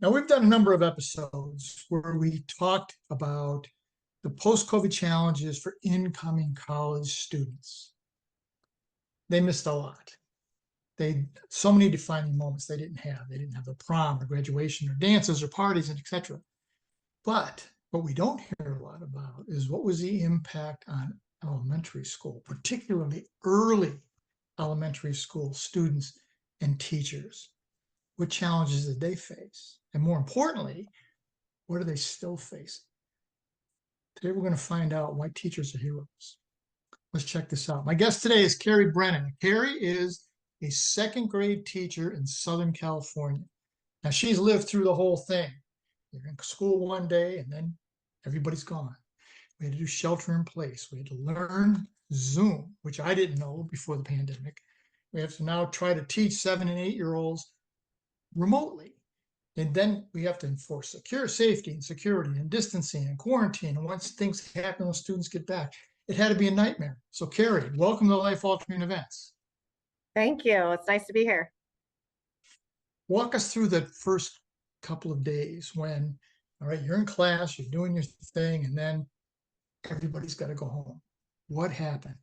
Now, we've done a number of episodes where we talked about the post-COVID challenges for incoming college students. They missed a lot. So many defining moments they didn't have. They didn't have the prom or graduation or dances or parties and etc. But what we don't hear a lot about is what was the impact on elementary school, particularly early elementary school students and teachers. What challenges did they face? And more importantly, what are they still facing? Today, we're going to find out why teachers are heroes. Let's check this out. My guest today is Carrie Brennan. Carrie is a second grade teacher in Southern California. Now, she's lived through the whole thing. You're in school one day and then everybody's gone. We had to do shelter in place. We had to learn Zoom, which I didn't know before the pandemic. We have to now try to teach 7 and 8-year-olds remotely. And then we have to enforce safety and security and distancing and quarantine. And once things happen, when students get back, it had to be a nightmare. So Carrie, welcome to Life Altering Events. Thank you. It's nice to be here. Walk us through the first couple of days when, all right, you're in class, you're doing your thing, and then everybody's got to go home. What happened?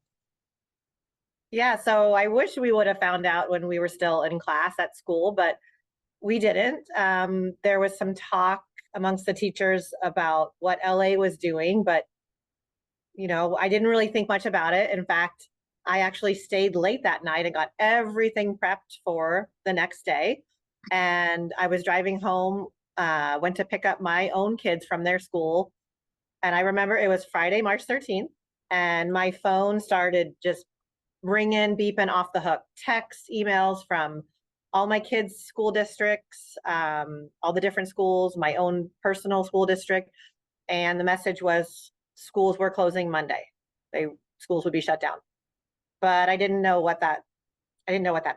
Yeah, so I wish we would have found out when we were still in class at school, but we didn't. There was some talk amongst the teachers about what LA was doing, but I didn't really think much about it. In fact, I actually stayed late that night and got everything prepped for the next day. And I was driving home, went to pick up my own kids from their school. And I remember it was Friday, March 13th, and my phone started just ringing, beeping off the hook. Texts, emails from all my kids' school districts, all the different schools, my own personal school district. And the message was schools were closing Monday. Schools would be shut down. But I didn't know what that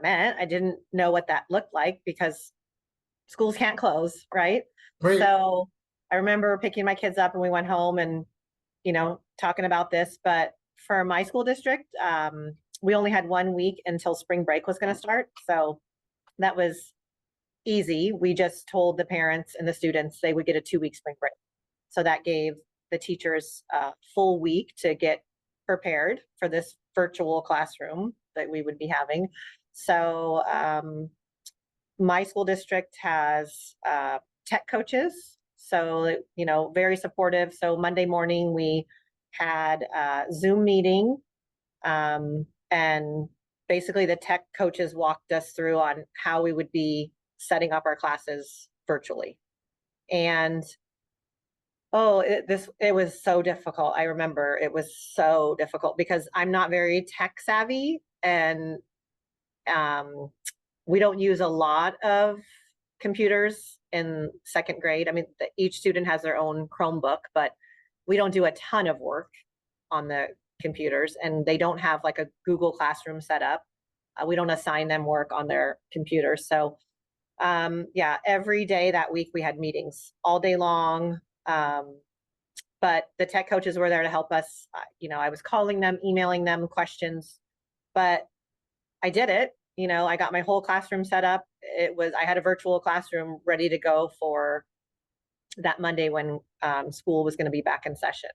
meant. I didn't know what that looked like because schools can't close, right? Right. So I remember picking my kids up and we went home and, talking about this. But for my school district, we only had 1 week until spring break was going to start. So that was easy. We just told the parents and the students they would get a 2-week spring break. So that gave the teachers a full week to get prepared for this virtual classroom that we would be having. So my school district has tech coaches. So, very supportive. So Monday morning we had a Zoom meeting, and basically the tech coaches walked us through on how we would be setting up our classes virtually. And it was so difficult. I remember it was so difficult because I'm not very tech savvy, and we don't use a lot of computers in second grade. I mean, each student has their own Chromebook, but we don't do a ton of work on the computers, and they don't have like a Google Classroom set up. We don't assign them work on their computers. So every day that week we had meetings all day long. But the tech coaches were there to help us. I was calling them, emailing them questions, but I did it. I got my whole classroom set up. I had a virtual classroom ready to go for that Monday when school was going to be back in session.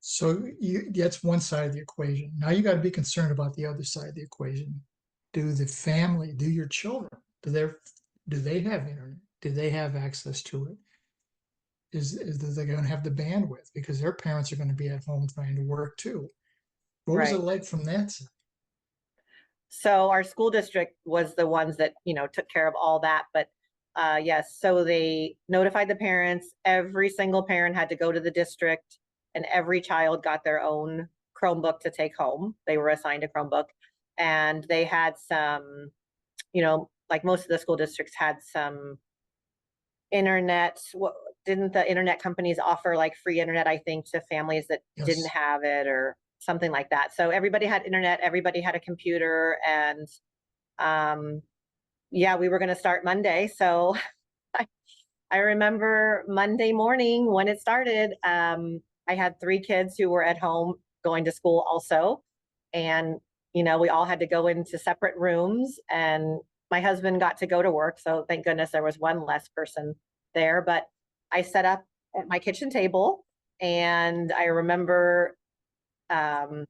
So that's one side of the equation. Now you got to be concerned about the other side of the equation. Do your children, do they have internet? Do they have access to it? Is they going to have the bandwidth? Because their parents are going to be at home trying to work too. What was it like from that side? So our school district was the ones that, took care of all that. But yes, so they notified the parents. Every single parent had to go to the district, and every child got their own Chromebook to take home. They were assigned a Chromebook, and they had some, like most of the school districts had some internet. Didn't the internet companies offer like free internet, I think, to families that didn't have it or something like that? So everybody had internet, everybody had a computer, and we were going to start Monday. So I remember Monday morning when it started, I had 3 kids who were at home going to school also. And, we all had to go into separate rooms and my husband got to go to work, so thank goodness there was one less person there. But I set up at my kitchen table, and I remember I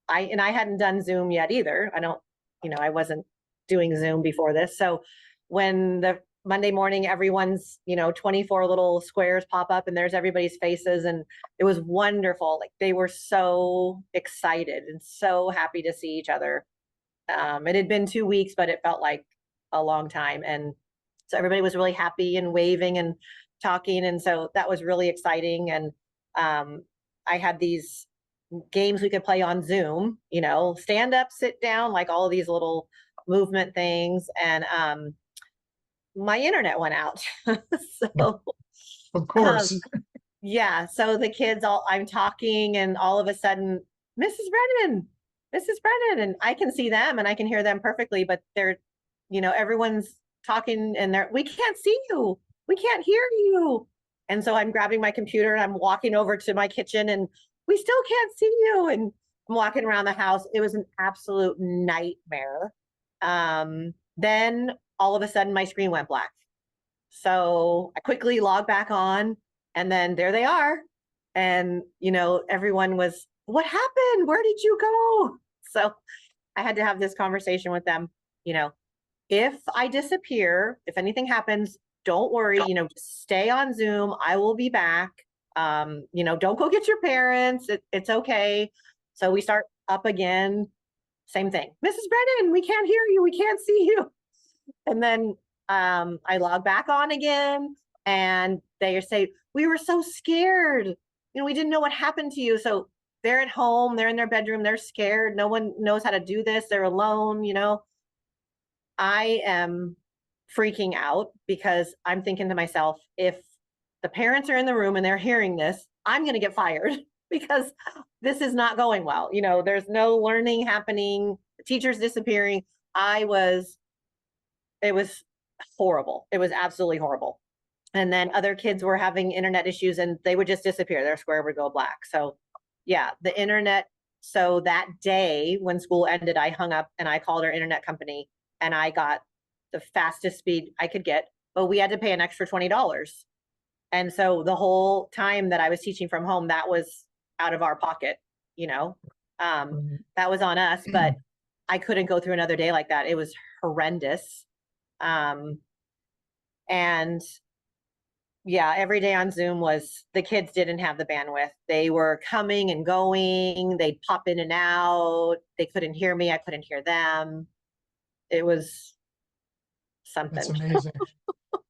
hadn't done Zoom yet either. I wasn't doing Zoom before this. So when the Monday morning, everyone's, 24 little squares pop up and there's everybody's faces. And it was wonderful. Like, they were so excited and so happy to see each other. It had been 2 weeks, but it felt like a long time. And so everybody was really happy and waving and talking. And so that was really exciting. And I had these games we could play on Zoom, stand up, sit down, like all of these little movement things. And my internet went out. So Of course. yeah, so the kids I'm talking, and all of a sudden, Mrs. Brennan, Mrs. Brennan, and I can see them and I can hear them perfectly, but they're, everyone's talking and we can't see you, we can't hear you. And so I'm grabbing my computer and I'm walking over to my kitchen, and we still can't see you. And I'm walking around the house. It was an absolute nightmare. Then all of a sudden my screen went black. So I quickly logged back on, and then there they are. And, everyone was, what happened? Where did you go? So I had to have this conversation with them. If I disappear, if anything happens, don't worry, just stay on Zoom. I will be back. Don't go get your parents. It's okay. So we start up again. Same thing. Mrs. Brennan, we can't hear you. We can't see you. And then I log back on again, and they say, we were so scared. We didn't know what happened to you. So they're at home, they're in their bedroom, they're scared. No one knows how to do this. They're alone, I am freaking out because I'm thinking to myself, if the parents are in the room and they're hearing this, I'm going to get fired because this is not going well. There's no learning happening. The teacher's disappearing. It was horrible. It was absolutely horrible. And then other kids were having internet issues and they would just disappear. Their square would go black. So yeah, the internet. So that day when school ended, I hung up and I called our internet company, and I got the fastest speed I could get, but we had to pay an extra $20. And so the whole time that I was teaching from home, that was out of our pocket, that was on us, but I couldn't go through another day like that. It was horrendous. And yeah, every day on Zoom the kids didn't have the bandwidth. They were coming and going. They'd pop in and out. They couldn't hear me. I couldn't hear them. It was something. That's amazing.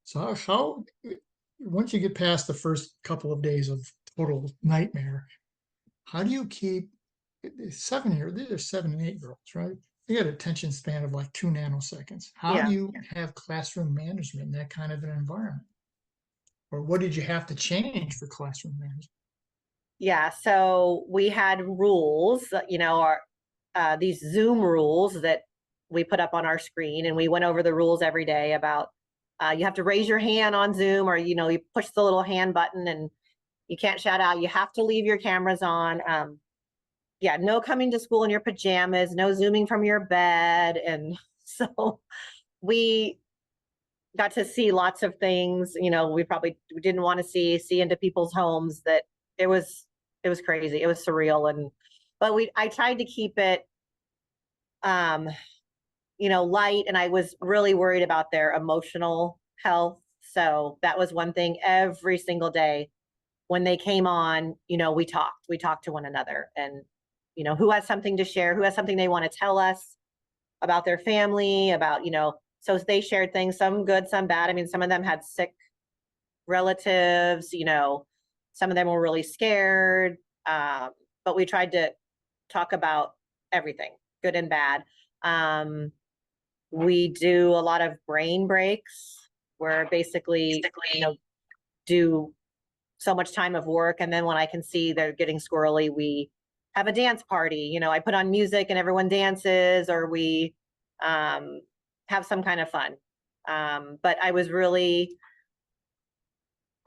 So how, once you get past the first couple of days of total nightmare, how do you keep these are 7 and 8-year-olds, right? They got an attention span of like 2 nanoseconds. How do you have classroom management in that kind of an environment? Or what did you have to change for classroom management? Yeah, so we had rules, these Zoom rules that we put up on our screen, and we went over the rules every day about you have to raise your hand on Zoom, or you push the little hand button and you can't shout out. You have to leave your cameras on. No coming to school in your pajamas, no Zooming from your bed. And so we got to see lots of things, we didn't want to see into people's homes. That it was crazy. It was surreal. But I tried to keep it, light, and I was really worried about their emotional health. So that was one thing. Every single day when they came on, we talked to one another, and, who has something to share, who has something they want to tell us about their family, about, so they shared things, some good, some bad. I mean, some of them had sick relatives, some of them were really scared. But we tried to talk about everything, good and bad. We do a lot of brain breaks where basically do so much time of work. And then when I can see they're getting squirrely, we have a dance party. I put on music and everyone dances, or we have some kind of fun. But I was really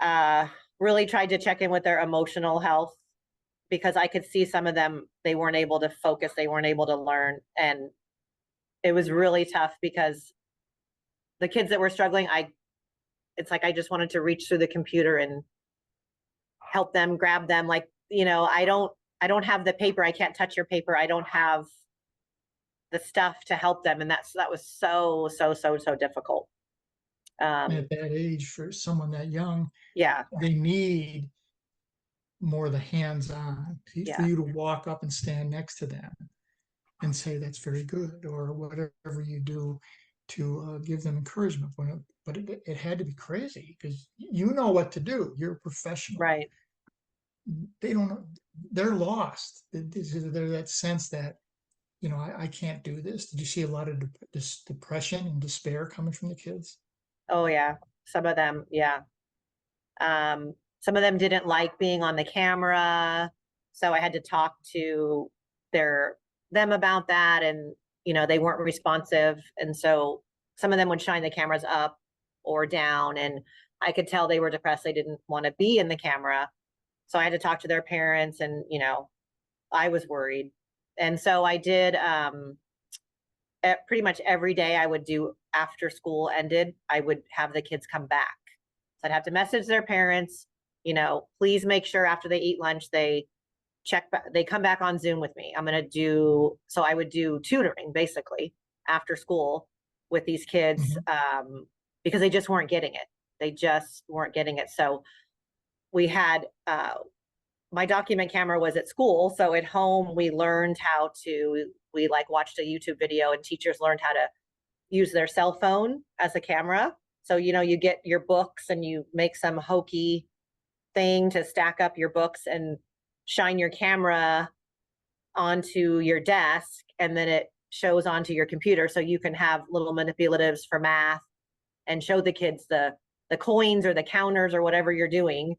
tried to check in with their emotional health, because I could see some of them, they weren't able to focus, they weren't able to learn. And it was really tough because the kids that were struggling, it's like I just wanted to reach through the computer and help them, grab them. Like, I don't have the paper. I can't touch your paper. I don't have the stuff to help them. And that was so difficult. At that age, for someone that young, Yeah, they need more of the hands-on, for yeah, you to walk up and stand next to them and say, that's very good, or whatever you do to give them encouragement. But it had to be crazy, because you know what to do. You're a professional. right. They don't know. They're lost. There's that sense that, I can't do this. Did you see a lot of this depression and despair coming from the kids? Oh yeah. Some of them, yeah. Some of them didn't like being on the camera. So I had to talk to them about that, and they weren't responsive. And so some of them would shine the cameras up or down, and I could tell they were depressed. They didn't want to be in the camera. So I had to talk to their parents, and I was worried. And so I did pretty much every day I would do after school ended, I would have the kids come back. So I'd have to message their parents, please make sure after they eat lunch, they come back on Zoom with me. So I would do tutoring basically after school with these kids, because they just weren't getting it. They just weren't getting it. So we had, my document camera was at school. So at home, we watched a YouTube video, and teachers learned how to use their cell phone as a camera. So, you get your books and you make some hokey thing to stack up your books and shine your camera onto your desk, and then it shows onto your computer. So you can have little manipulatives for math and show the kids the coins or the counters or whatever you're doing,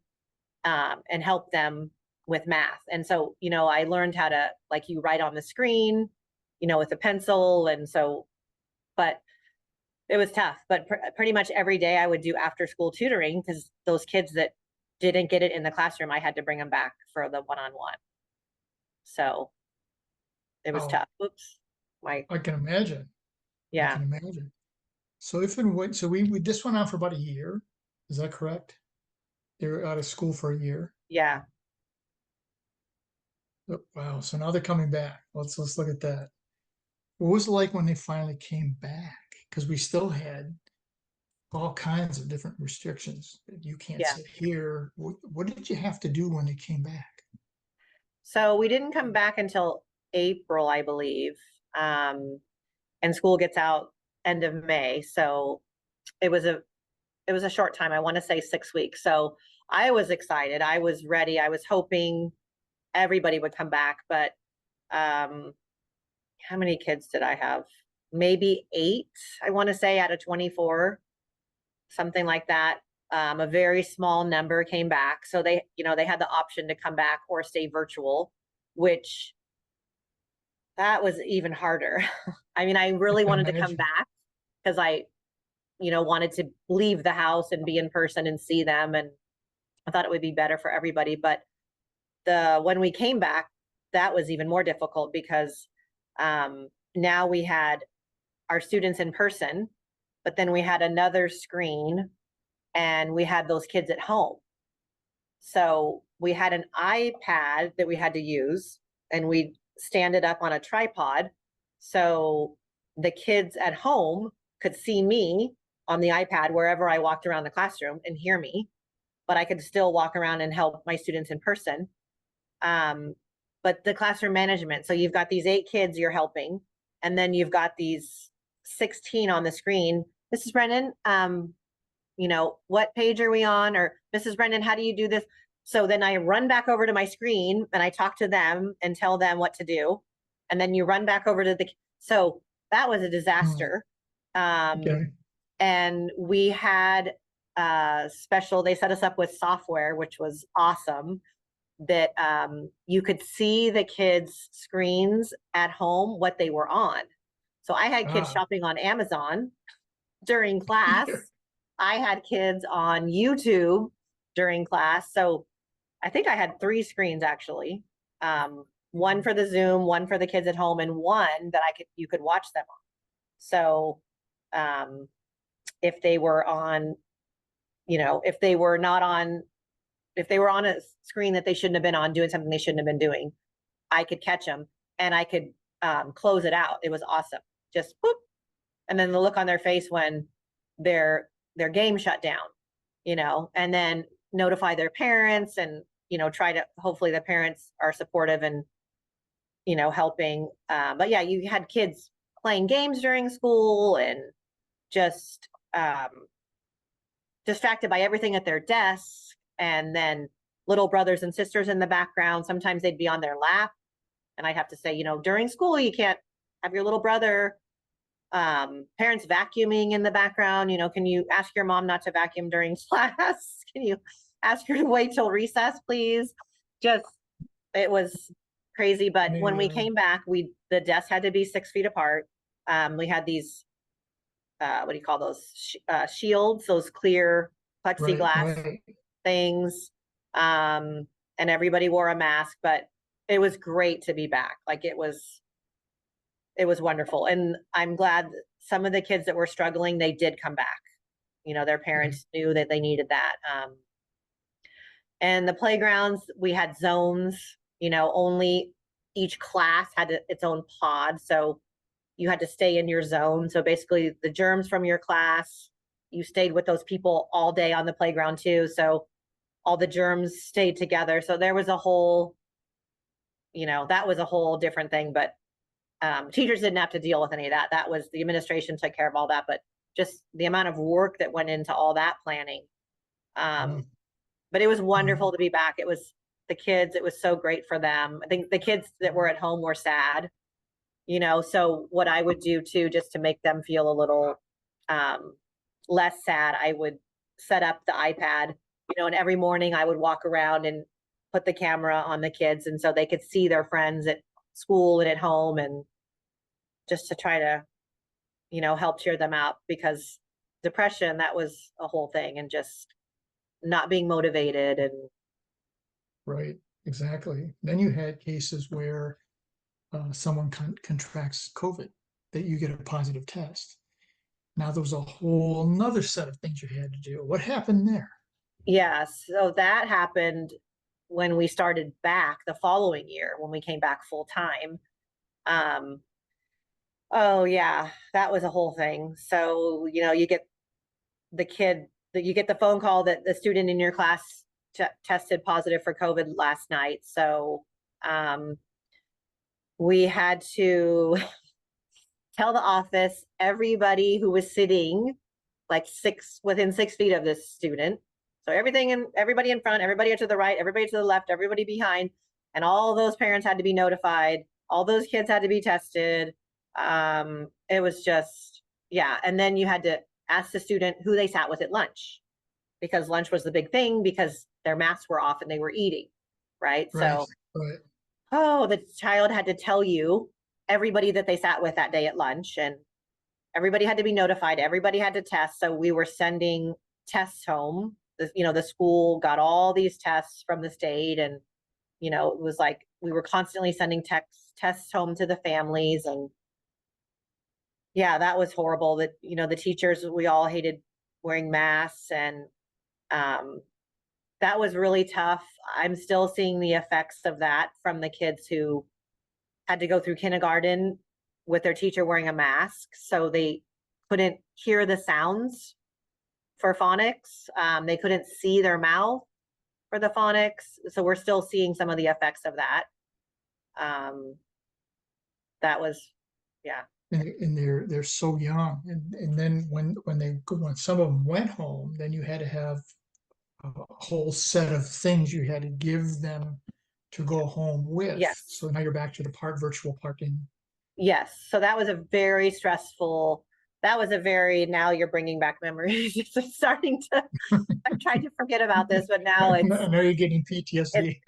and help them with math. And so, I learned how to, like, you write on the screen, with a pencil. And so, but it was tough. But pretty much every day I would do after school tutoring, because those kids that didn't get it in the classroom, I had to bring them back for the one-on-one. So it was tough. Oops. I can imagine. I Yeah. can imagine. So this went on for about a year. Is that correct? They were out of school for a year. Yeah. Oh, wow. So now they're coming back. Let's look at that. What was it like when they finally came back? Because we still had all kinds of different restrictions. You can't Yeah. sit here. What did you have to do when they came back? So we didn't come back until April, I believe. And school gets out end of May. So it was a short time. I want to say 6 weeks. So I was excited. I was ready. I was hoping everybody would come back. But how many kids did I have? Maybe 8, I want to say, out of 24, something like that. A very small number came back. So they had the option to come back or stay virtual, which that was even harder. I mean, I really wanted to come back because I wanted to leave the house and be in person and see them. And I thought it would be better for everybody. But when we came back, that was even more difficult, because now we had our students in person, but then we had another screen and we had those kids at home. So we had an iPad that we had to use, and we stand it up on a tripod. So the kids at home could see me on the iPad wherever I walked around the classroom and hear me, but I could still walk around and help my students in person. But the classroom management, so you've got these 8 kids you're helping, and then you've got these 16 on the screen. Mrs. Brennan, what page are we on? Or Mrs. Brennan, how do you do this? So then I run back over to my screen and I talk to them and tell them what to do. And then you run back over to so that was a disaster. Okay. And we had they set us up with software, which was awesome, that you could see the kids' screens at home, what they were on. So I had kids shopping on Amazon during class. I had kids on YouTube during class. So I think I had 3 screens actually. One for the Zoom, one for the kids at home, and one that you could watch them on. So if they were on, if they were not on, if they were on a screen that they shouldn't have been on, doing something they shouldn't have been doing, I could catch them and I could close it out. It was awesome. Just boop. And then the look on their face when their game shut down, and then notify their parents and, try to, hopefully the parents are supportive and, helping. But yeah, you had kids playing games during school and just distracted by everything at their desk. And then little brothers and sisters in the background. Sometimes they'd be on their lap. And I'd have to say, during school, you can't have your little brother, parents vacuuming in the background. Can you ask your mom not to vacuum during class? Can you ask her to wait till recess, please? Just, it was crazy. But when we came back, the desks had to be 6 feet apart. We had these, what do you call those? Shields, those clear plexiglass things. And everybody wore a mask, but it was great to be back. Like it was wonderful. And I'm glad some of the kids that were struggling, they did come back. Their parents knew that they needed that. And the playgrounds, we had zones, only each class had its own pod. So you had to stay in your zone. So basically the germs from your class, you stayed with those people all day on the playground too. So all the germs stayed together. So there was a whole, that was a whole different thing, but teachers didn't have to deal with any of that. That was the administration took care of all that, but just the amount of work that went into all that planning. But it was wonderful to be back. It was the kids, it was so great for them. I think the kids that were at home were sad, so what I would do too, just to make them feel a little less sad, I would set up the iPad, and every morning I would walk around and put the camera on the kids. And so they could see their friends at school and at home, and just to try to, help cheer them out, because depression, that was a whole thing, and just not being motivated. And right, exactly. Then you had cases where someone contracts COVID, that you get a positive test. Now there was a whole nother set of things you had to do. What happened there? yeah, so that happened when we started back the following year, when we came back full time. Oh yeah, that was a whole thing. So, you get the phone call that the student in your class tested positive for COVID last night. So, we had to tell the office, everybody who was sitting like within 6 feet of this student. So everybody in front, everybody to the right, everybody to the left, everybody behind, and all those parents had to be notified. All those kids had to be tested. It was just, yeah. And then you had to ask the student who they sat with at lunch, because lunch was the big thing, because their masks were off and they were eating, right? So, oh, the child had to tell you everybody that they sat with that day at lunch, and everybody had to be notified. Everybody had to test. So we were sending tests home. The school got all these tests from the state, and, it was like we were constantly sending tests home to the families. And yeah, that was horrible. That, the teachers, we all hated wearing masks, and that was really tough. I'm still seeing the effects of that from the kids who had to go through kindergarten with their teacher wearing a mask, so they couldn't hear the sounds for phonics. They couldn't see their mouth for the phonics. So we're still seeing some of the effects of that. That was, yeah. And they're so young, and then when some of them went home, then you had to have a whole set of things you had to give them to go home with. Yes. So now you're back to the virtual parking. Yes. So that was a very stressful. Now you're bringing back memories. It's starting to. I'm trying to forget about this, but now it's. I know you're getting PTSD.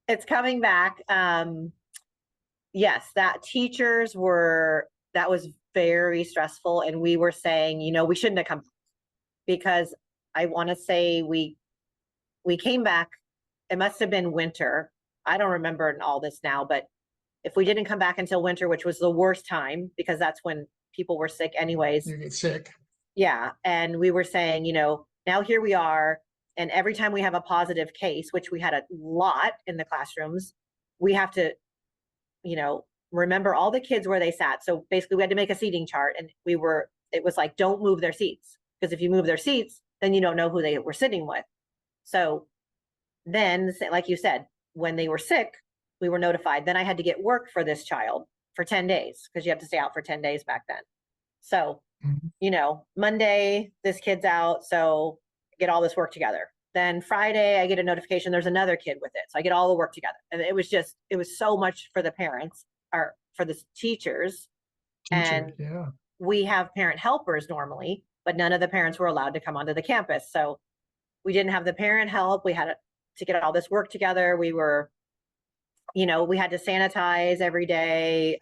It's coming back. Yes, that was very stressful, and we were saying, we shouldn't have come, because I want to say we came back. It must have been winter. I don't remember all this now, but if we didn't come back until winter, which was the worst time, because that's when people were sick anyways. You get sick. Yeah. And we were saying, now here we are. And every time we have a positive case, which we had a lot in the classrooms, we have to, remember all the kids where they sat. So basically we had to make a seating chart, and it was like, don't move their seats. Because if you move their seats, then you don't know who they were sitting with. So then, like you said, when they were sick, we were notified. Then I had to get work for this child for 10 days, because you have to stay out for 10 days back then. So, Monday, this kid's out. So get all this work together. Then Friday, I get a notification there's another kid with it. So I get all the work together. And it was so much for the parents, or for the teachers. And yeah. we have parent helpers normally, but none of the parents were allowed to come onto the campus. So we didn't have the parent help. We had to get all this work together. We were, we had to sanitize every day.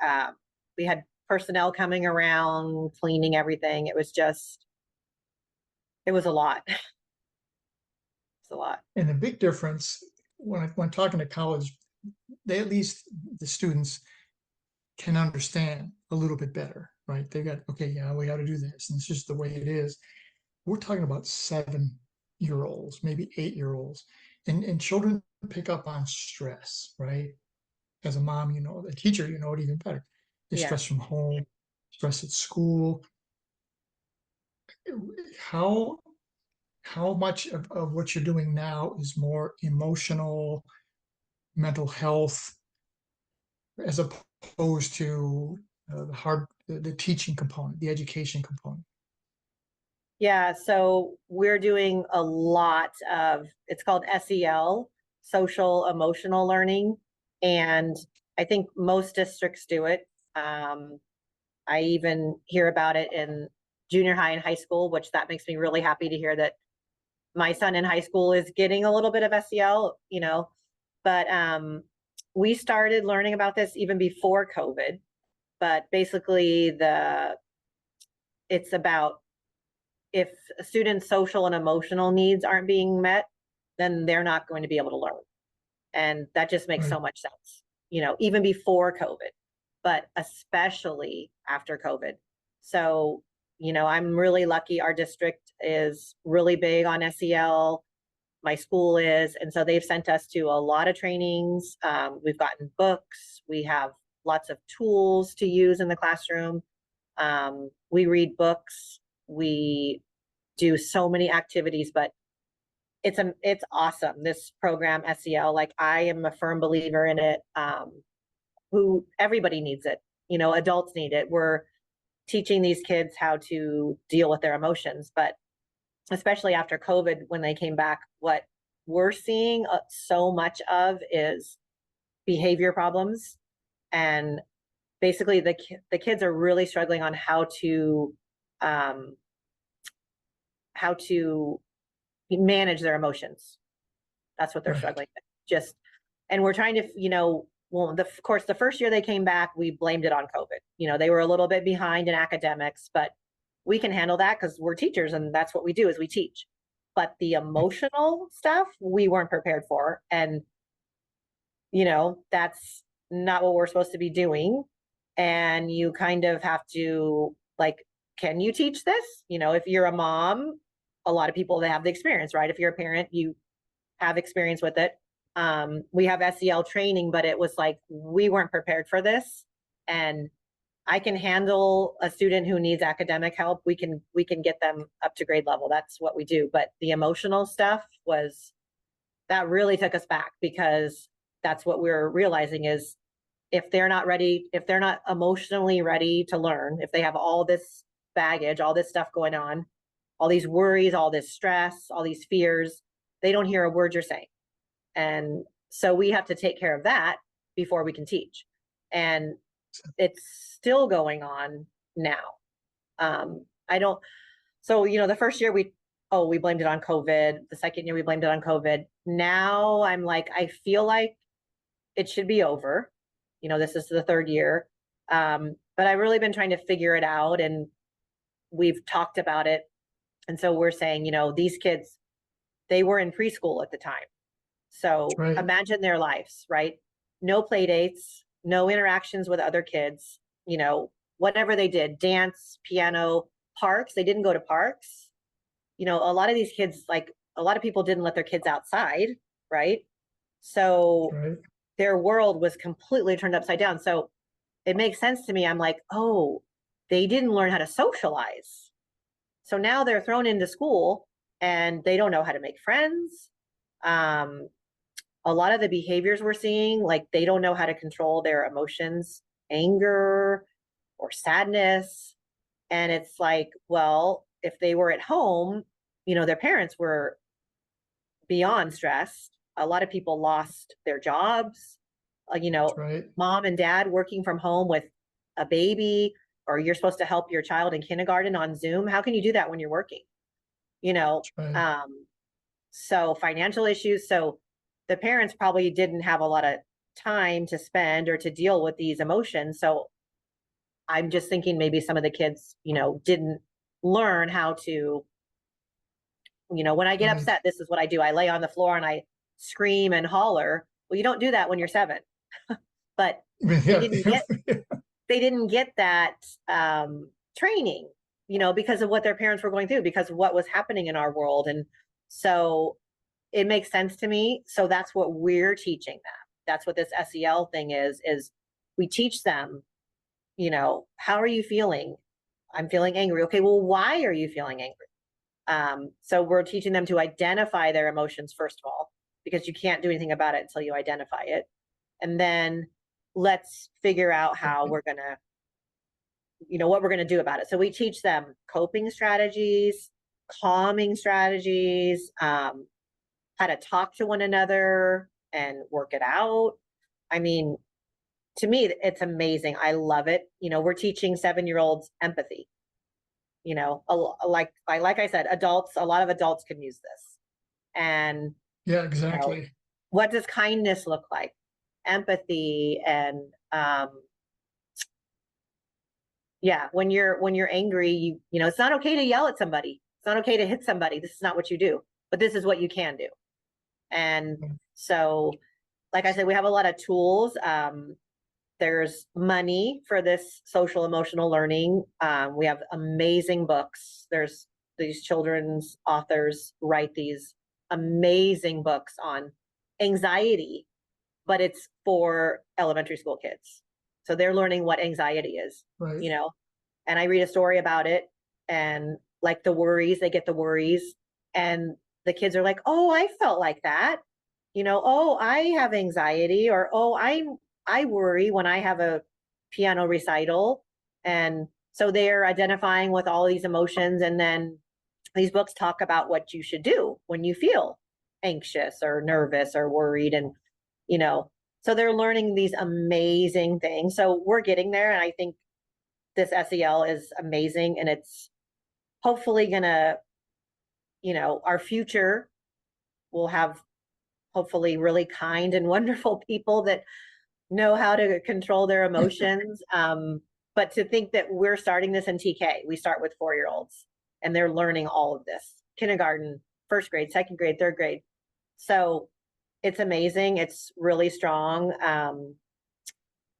We had personnel coming around, cleaning everything. It was a lot. It's a lot. And the big difference when talking to college, they, at least the students, can understand a little bit better, right? They got, okay, yeah, we got to do this, and it's just the way it is. We're talking about 7-year-olds, maybe 8-year-olds, and children pick up on stress, right? As a mom, a teacher, it even better. The Yeah. stress from home, stress at school. How much of what you're doing now is more emotional, mental health, as opposed to the teaching component, the education component? Yeah. So we're doing a lot of, it's called SEL, social emotional learning. And I think most districts do it. I even hear about it in junior high and high school, which that makes me really happy to hear that my son in high school is getting a little bit of SEL, but we started learning about this even before COVID. But basically it's about, if a student's social and emotional needs aren't being met, then they're not going to be able to learn. And that just makes so much sense, even before COVID, but especially after COVID. So, I'm really lucky. Our district is really big on SEL. My school is. And so they've sent us to a lot of trainings. We've gotten books. We have lots of tools to use in the classroom. We read books. We do so many activities, but it's awesome. This program, SEL, like, I am a firm believer in it. Everybody needs it. Adults need it. We're teaching these kids how to deal with their emotions, but especially after COVID, when they came back, what we're seeing so much of is behavior problems. And basically the kids are really struggling on how to manage their emotions. That's what they're struggling with. And we're trying to, well, of course, the first year they came back, we blamed it on COVID. They were a little bit behind in academics, but we can handle that because we're teachers, and that's what we do, is we teach. But the emotional stuff, we weren't prepared for. And, that's not what we're supposed to be doing. And you kind of have to, like, can you teach this? If you're a mom, a lot of people, they have the experience, right? If you're a parent, you have experience with it. We have SEL training, but it was like, we weren't prepared for this. And I can handle a student who needs academic help. We can get them up to grade level. That's what we do. But the emotional stuff that really took us back, because that's what we're realizing is, if they're not ready, if they're not emotionally ready to learn, if they have all this baggage, all this stuff going on, all these worries, all this stress, all these fears, they don't hear a word you're saying. And so we have to take care of that before we can teach. And it's still going on now. The first year we blamed it on COVID. The second year we blamed it on COVID. Now I'm like, I feel like it should be over. This is the third year. But I've really been trying to figure it out, and we've talked about it. And so we're saying, these kids, they were in preschool at the time. So imagine their lives, right? No play dates, no interactions with other kids, whatever they did, dance, piano, parks. They didn't go to parks. You know, a lot of these kids, like a lot of people didn't let their kids outside, right? So Right. their world was completely turned upside down. So it makes sense to me. I'm like, oh, they didn't learn how to socialize. So now they're thrown into school and they don't know how to make friends. Um, a lot of the behaviors we're seeing, like they don't know how to control their emotions, anger or sadness. And it's like, well, if they were at home, you know, their parents were beyond stressed. A lot of people lost their jobs, you That's know, right. mom and dad working from home with a baby, or you're supposed to help your child in kindergarten on Zoom. How can you do that when you're working? You know, That's right. so financial issues. So the parents probably didn't have a lot of time to spend or to deal with these emotions. So I'm just thinking maybe some of the kids, you know, didn't learn how to, you know, when I get Right. upset, this is what I do. I lay on the floor and I scream and holler. Well, you don't do that when you're 7. But they Yeah. didn't get they didn't get that training, you know, because of what their parents were going through, because of what was happening in our world. And so it makes sense to me. So that's what we're teaching them. That's what this SEL thing is we teach them, you know, how are you feeling? I'm feeling angry. Okay, well, why are you feeling angry? So we're teaching them to identify their emotions, first of all, because you can't do anything about it until you identify it. And then let's figure out how we're going to, you know, what we're going to do about it. So we teach them coping strategies, calming strategies, how to talk to one another and work it out. I mean, to me, it's amazing. I love it. You know, we're teaching 7-year-olds empathy. You know, like I said, adults, a lot of adults can use this. And, Yeah, you know, exactly. what does kindness look like? Empathy and yeah, when you're angry, you know, it's not okay to yell at somebody. It's not okay to hit somebody. This is not what you do, but this is what you can do. And so, like I said, we have a lot of tools. There's money for this social emotional learning. We have amazing books. There's these children's authors write these amazing books on anxiety, but it's for elementary school kids. So they're learning what anxiety is, Right. you know, and I read a story about it and like the worries, they get the worries and the kids are like, oh, I felt like that. You know, oh, I have anxiety or, oh, I worry when I have a piano recital. And so they're identifying with all these emotions. And then these books talk about what you should do when you feel anxious or nervous or worried. And, you know, so they're learning these amazing things. So we're getting there. And I think this SEL is amazing. And it's hopefully going to, you know, our future will have hopefully really kind and wonderful people that know how to control their emotions. But to think that we're starting this in TK, we start with 4-year-olds and they're learning all of this kindergarten, first grade, second grade, third grade. So it's amazing. It's really strong.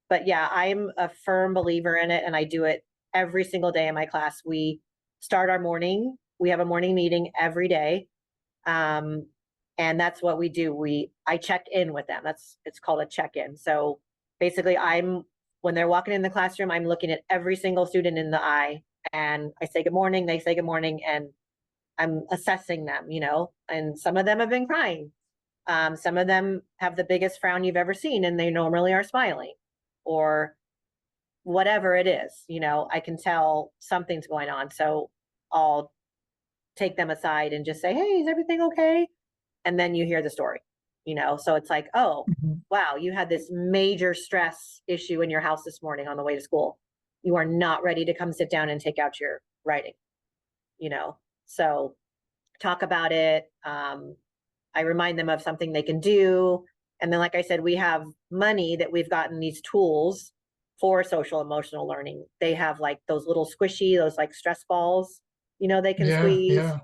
But yeah, I'm a firm believer in it and I do it every single day in my class. We start our morning. We have a morning meeting every day. And that's what we do. I check in with them. It's called a check-in. So basically when they're walking in the classroom, I'm looking at every single student in the eye and I say good morning, they say good morning, and I'm assessing them, you know, and some of them have been crying. Some of them have the biggest frown you've ever seen and they normally are smiling or whatever it is, you know, I can tell something's going on. So I'll take them aside and just say, hey, is everything okay? And then you hear the story, you know? So it's like, oh, Mhm. wow, you had this major stress issue in your house this morning on the way to school. You are not ready to come sit down and take out your writing, you know? So talk about it. I remind them of something they can do. And then, like I said, we have money that we've gotten these tools for social emotional learning. They have like those little squishy, those like stress balls, you know, they can Yeah, squeeze. yeah.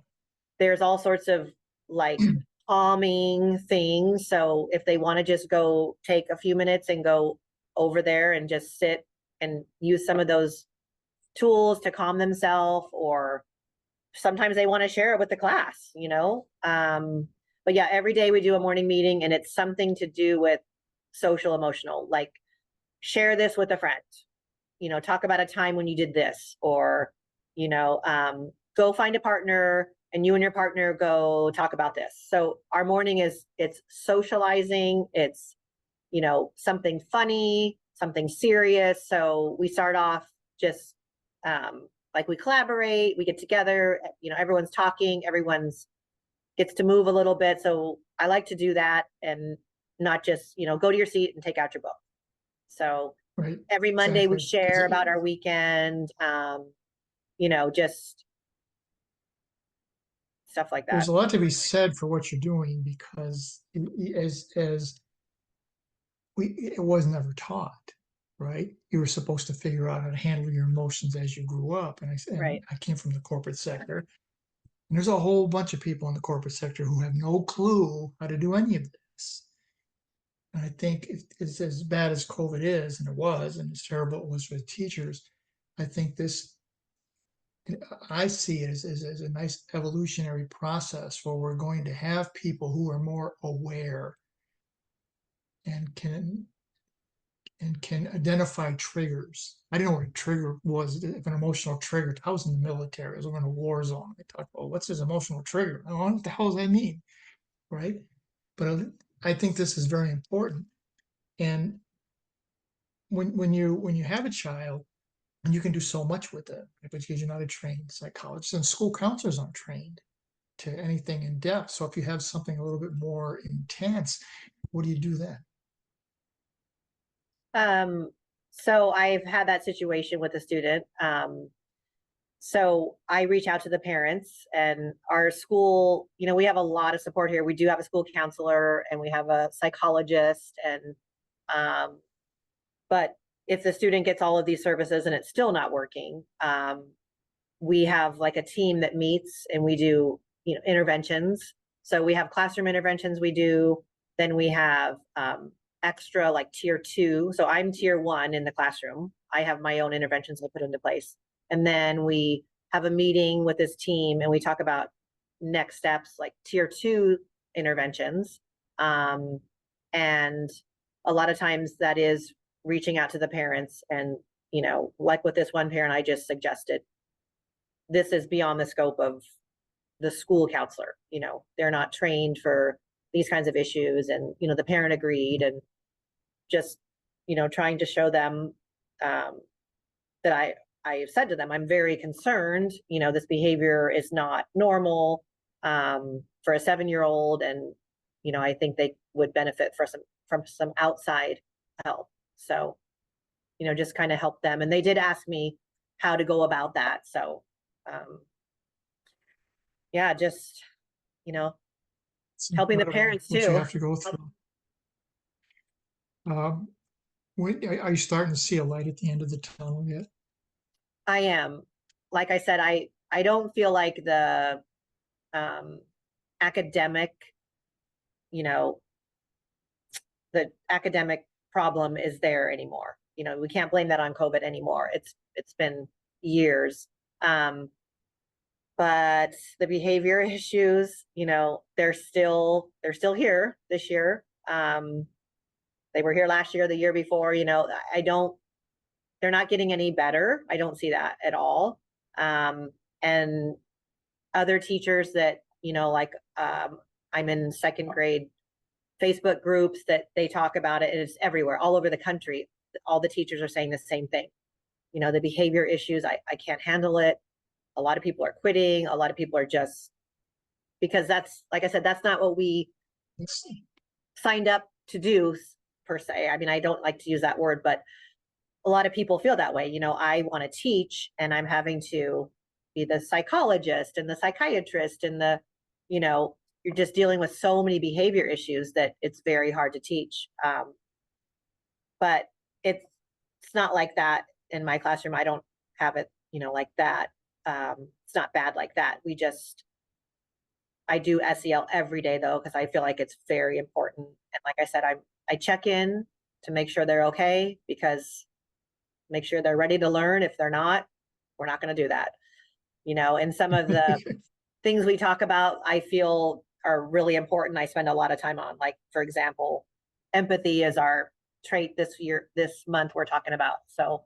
There's all sorts of like calming things. So if they want to just go take a few minutes and go over there and just sit and use some of those tools to calm themselves, or sometimes they want to share it with the class, you know? But yeah, every day we do a morning meeting, and it's something to do with social emotional, like share this with a friend, you know, talk about a time when you did this, or, you know, go find a partner and you and your partner go talk about this. So our morning it's socializing, it's, you know, something funny, something serious. So we start off just like we collaborate, we get together, you know, everyone's talking, everyone's gets to move a little bit. So I like to do that, and not just, you know, go to your seat and take out your book. So Right, every Monday we exactly. 'Cause share about our weekend, you know, just stuff like there's that. a lot to be said for what you're doing, because as it was never taught, right? You were supposed to figure out how to handle your emotions as you grew up. And Right. I came from the corporate sector, and there's a whole bunch of people in the corporate sector who have no clue how to do any of this. And I think it's as bad as COVID is, and it was, and as terrible it was for the teachers. I think I see it as a nice evolutionary process where we're going to have people who are more aware and can identify triggers. I didn't know what a trigger was, if an emotional trigger. I was in the military. I was in a war zone. I talked, well, what's this emotional trigger? I don't know what the hell does that mean, right? But I think this is very important. And when you have a child, and you can do so much with it, because you're not a trained psychologist, and school counselors aren't trained to anything in depth. So if you have something a little bit more intense, what do you do then? Um, so I've had that situation with a student. So I reach out to the parents, and our school, you know, we have a lot of support here. We do have a school counselor, and we have a psychologist, and um, but if the student gets all of these services and it's still not working, we have like a team that meets, and we do, you know, interventions. So we have classroom interventions we do. Then we have extra like tier 2. So I'm tier 1 in the classroom. I have my own interventions I put into place. And then we have a meeting with this team, and we talk about next steps, like tier 2 interventions. And a lot of times that is reaching out to the parents, and, you know, like with this one parent I just suggested, this is beyond the scope of the school counselor. You know, they're not trained for these kinds of issues. And, you know, the parent agreed, and just, you know, trying to show them that I have said to them, I'm very concerned, you know, this behavior is not normal for a 7-year-old. And, you know, I think they would benefit from some outside help. So, you know, just kind of help them. And they did ask me how to go about that. So, yeah, just, you know, It's helping the incredible parents what you too. have to go through. Um, are you starting to see a light at the end of the tunnel yet? I am. Like I said, I don't feel like the um, academic, you know, the academic problem is there anymore. You know, we can't blame that on COVID anymore. It's been years. But the behavior issues, you know, they're still here this year. They were here last year, the year before. You know, they're not getting any better. I don't see that at all. And other teachers that, you know, like I'm in second grade Facebook groups that they talk about it, and it's everywhere, all over the country. All the teachers are saying the same thing. You know, the behavior issues, I can't handle it. A lot of people are quitting. A lot of people are just, because that's, like I said, that's not what we It's, signed up to do per se. I mean, I don't like to use that word, but a lot of people feel that way. You know, I want to teach, and I'm having to be the psychologist and the psychiatrist and the, you know, you're just dealing with so many behavior issues that it's very hard to teach. But it's not like that in my classroom. I don't have it, you know, like that. It's not bad like that. I do SEL every day though, because I feel like it's very important. And like I said, I check in to make sure they're okay, because make sure they're ready to learn if they're not. We're not going to do that. And some of the things we talk about, I feel are really important. I spend a lot of time on, like, for example, empathy is our trait this month we're talking about. So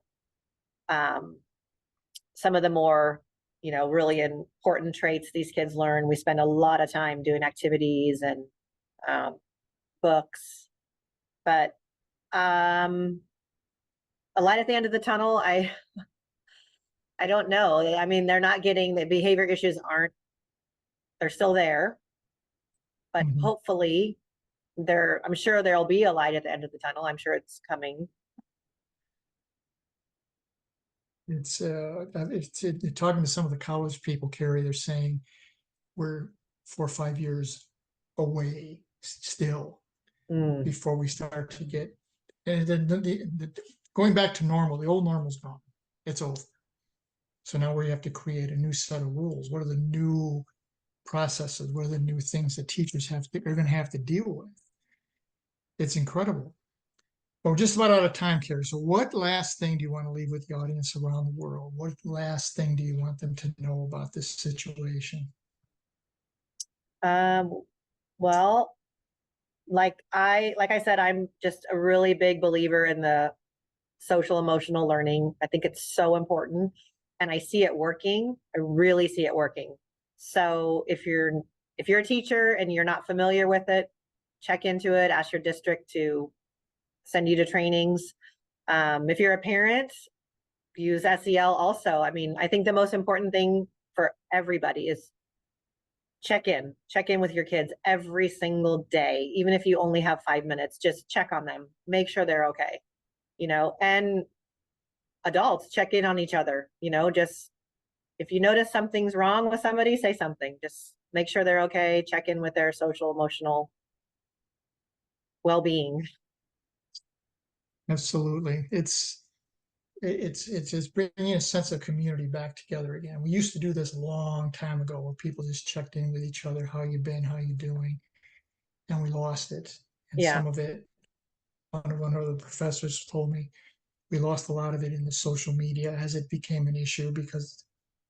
some of the more, really important traits these kids learn, we spend a lot of time doing activities and books, but a light at the end of the tunnel, I don't know. I mean, they're not getting the behavior issues they're still there, but hopefully I'm sure there'll be a light at the end of the tunnel. I'm sure it's coming. It's talking to some of the college people, Carrie, they're saying we're 4 or 5 years away still before we start to get, and then going back to normal. The old normal's gone. It's over. So now we have to create a new set of rules. What are the new processes? What are the new things that teachers are going to have to deal with? It's incredible. Well, we're just about out of time, Carrie. So what last thing do you want to leave with the audience around the world? What last thing do you want them to know about this situation? Well, like I said, I'm just a really big believer in the social emotional learning. I think it's so important, and I see it working. I really see it working. So if you're a teacher and you're not familiar with it, check into it. Ask your district to send you to trainings. If you're a parent, use SEL also. I mean, I think the most important thing for everybody is check in with your kids every single day. Even if you only have 5 minutes, just check on them, make sure they're okay, and adults check in on each other, just if you notice something's wrong with somebody, say something, just make sure they're okay, check in with their social emotional well-being. Absolutely. It's just bringing a sense of community back together again. We used to do this a long time ago where people just checked in with each other. How you been? How you doing? And we lost it. And Yeah, some of it, one of the professors told me, we lost a lot of it in the social media as it became an issue because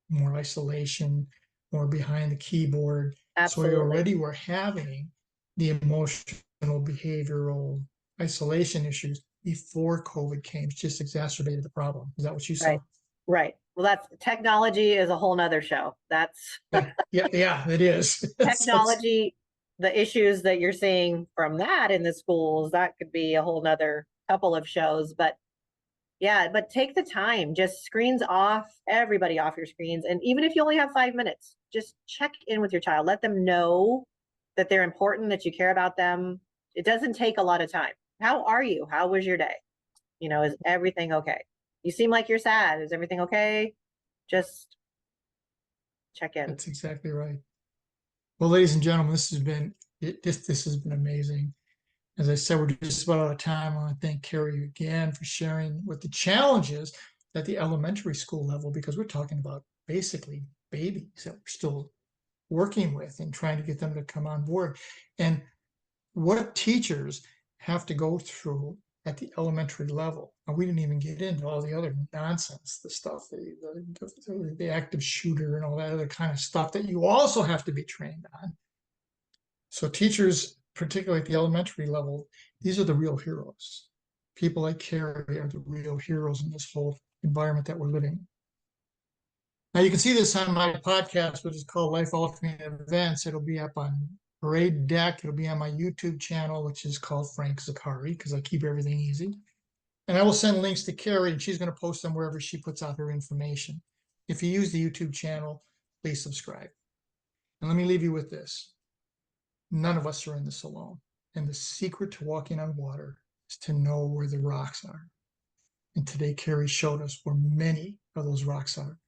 more isolation, more behind the keyboard. So we absolutely. already were having the emotional behavioral isolation issues before COVID came. It just exacerbated the problem. Is that what you saw? Right. Well, that's technology is a whole nother show. That's Yeah, it is. technology, the issues that you're seeing from that in the schools, that could be a whole nother couple of shows. But yeah, but take the time, just screens off, everybody off your screens. And even if you only have 5 minutes, just check in with your child. Let them know that they're important, that you care about them. It doesn't take a lot of time. How are you? How was your day? Is everything okay? You seem like you're sad. Is everything okay? Just check in. That's exactly right. Well, ladies and gentlemen, this has been amazing. As I said, we're just about out of time. I want to thank Carrie again for sharing what the challenges at the elementary school level, because we're talking about basically babies that we're still working with and trying to get them to come on board. And what teachers have to go through at the elementary level. And we didn't even get into all the other nonsense, the stuff, the active shooter and all that other kind of stuff that you also have to be trained on. So teachers, particularly at the elementary level, these are the real heroes. People like Carrie are the real heroes in this whole environment that we're living in. Now you can see this on my podcast, which is called Life Altering Events. It'll be up on Parade Deck. It'll be on my YouTube channel, which is called Frank Zakari, because I keep everything easy. And I will send links to Carrie, and she's going to post them wherever she puts out her information. If you use the YouTube channel, please subscribe. And let me leave you with this. None of us are in this alone. And the secret to walking on water is to know where the rocks are. And today, Carrie showed us where many of those rocks are.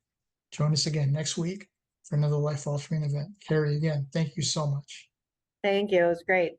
Join us again next week for another Life Altering event. Carrie, again, thank you so much. Thank you. It was great.